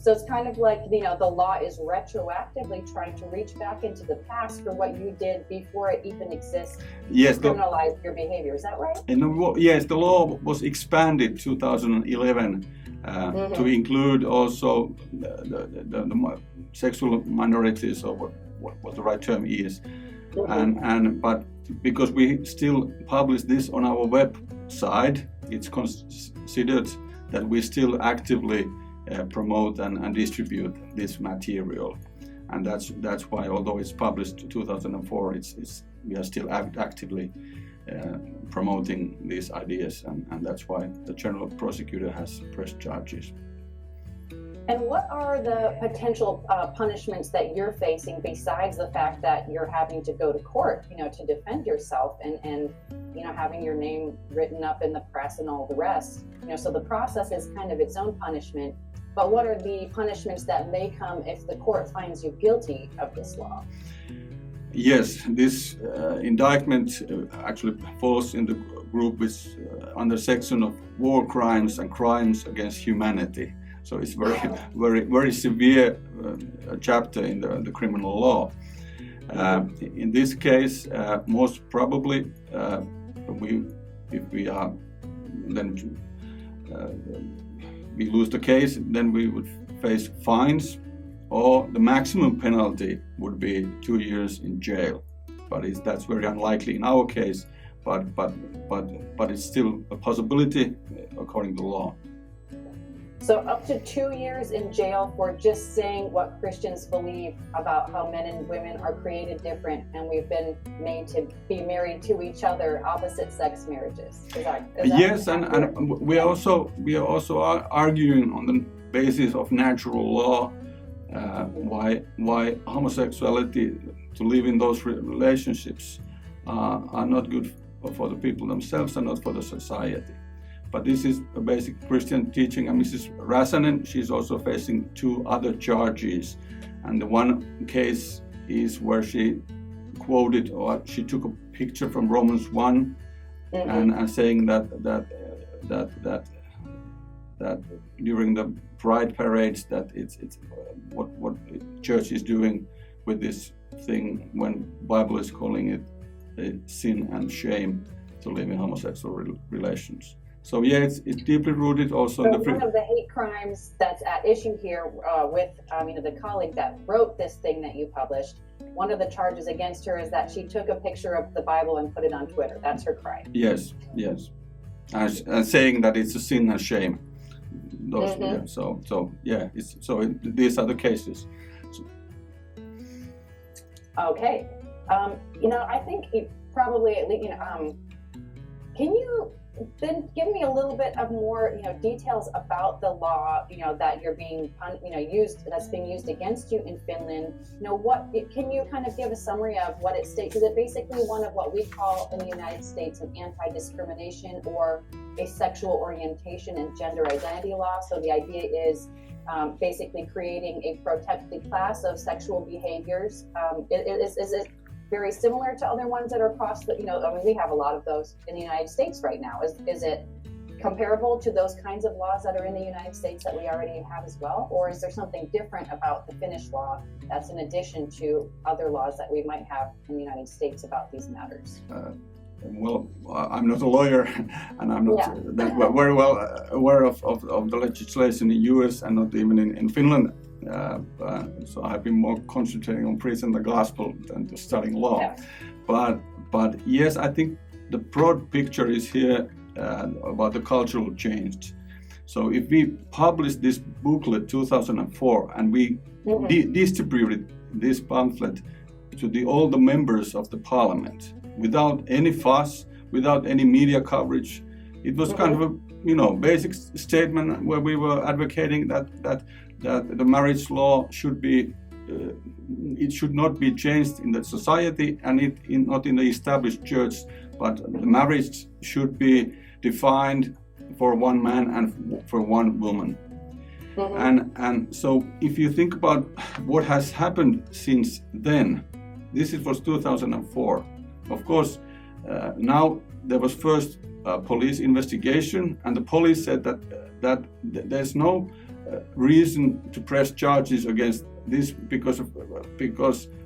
So it's kind of like, the law is retroactively trying to reach back into the past for what you did before it even exists, yes, to criminalize your behavior. Is that right? Yes, the law was expanded 2011 to include also the sexual minorities, or what the right term is. But because we still publish this on our website, it's considered that we still actively promote and distribute this material, and that's why, although it's published in 2004, we are still actively promoting these ideas, and that's why the general prosecutor has pressed charges. And what are the potential punishments that you're facing besides the fact that you're having to go to court, to defend yourself and having your name written up in the press and all the rest? So the process is kind of its own punishment. But what are the punishments that may come if the court finds you guilty of this law? Yes, this indictment actually falls in the group with under section of war crimes and crimes against humanity. So it's very severe chapter in the criminal law. In this case, most probably, if we lose the case, then we would face fines, or the maximum penalty would be 2 years in jail. But that's very unlikely in our case. But it's still a possibility according to law. So up to 2 years in jail for just saying what Christians believe about how men and women are created different, and we've been made to be married to each other, opposite sex marriages. Is that yes, and we are also arguing on the basis of natural law why homosexuality, to live in those relationships, are not good for the people themselves and not for the society. But this is a basic Christian teaching, and Mrs. Räsänen, she's also facing 2 other charges. And the one case is where she quoted, or she took a picture from Romans 1, and saying that during the pride parades, that it's what the church is doing with this thing, when Bible is calling it a sin and shame to live in homosexual relations. So yeah, it's deeply rooted also in the... One of the hate crimes that's at issue here with the colleague that wrote this thing that you published, one of the charges against her is that she took a picture of the Bible and put it on Twitter. That's her crime. Yes. And saying that it's a sin and shame. Those, these are the cases. Okay. I think it probably, can you then give me a little bit of more, details about the law, that you're being, that's being used against you in Finland? Can you kind of give a summary of what it states? Is it basically one of what we call in the United States an anti-discrimination or a sexual orientation and gender identity law? So the idea is basically creating a protected class of sexual behaviors. Is it very similar to other ones that are across the, we have a lot of those in the United States right now. Is it comparable to those kinds of laws that are in the United States that we already have as well? Or is there something different about the Finnish law that's in addition to other laws that we might have in the United States about these matters? Well, I'm not a lawyer, and I'm not very well aware of the legislation in the US and not even in Finland. So I've been more concentrating on preaching the gospel than to studying law. Yeah. But yes, I think the broad picture is here about the cultural change. So if we published this booklet 2004 and we distributed this pamphlet to all the members of the parliament without any fuss, without any media coverage, it was kind of a basic statement where we were advocating that the marriage law should be it should not be changed in the society and not in the established church, but the marriage should be defined for one man and for one woman. And so if you think about what has happened since then, this was 2004. Of course, now there was first a police investigation, and the police said that there's no reason to press charges against this because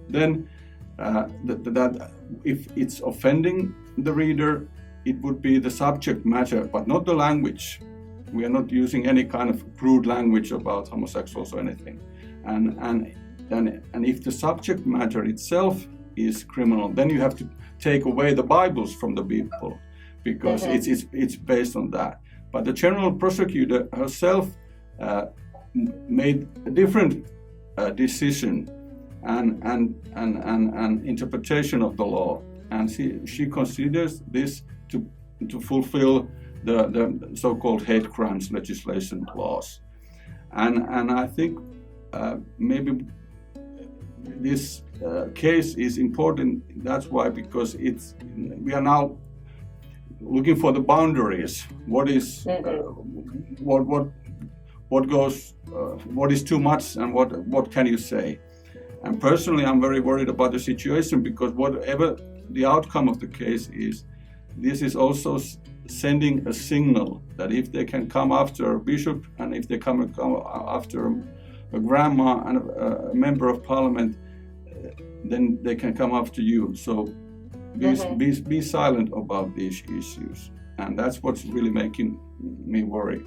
then that if it's offending the reader, it would be the subject matter, but not the language. We are not using any kind of crude language about homosexuals or anything. And if the subject matter itself is criminal, then you have to take away the Bibles from the people, because it's based on that. But the general prosecutor herself made a different decision and interpretation of the law, and she considers this to fulfill the so-called hate crimes legislation laws, and I think maybe this case is important. That's why, because we are now looking for the boundaries. What is what goes? What is too much, and what can you say? And personally, I'm very worried about the situation, because whatever the outcome of the case is, this is also sending a signal that if they can come after a bishop, and if they come after a grandma and a member of parliament, then they can come after you. So be silent about these issues, and that's what's really making me worry.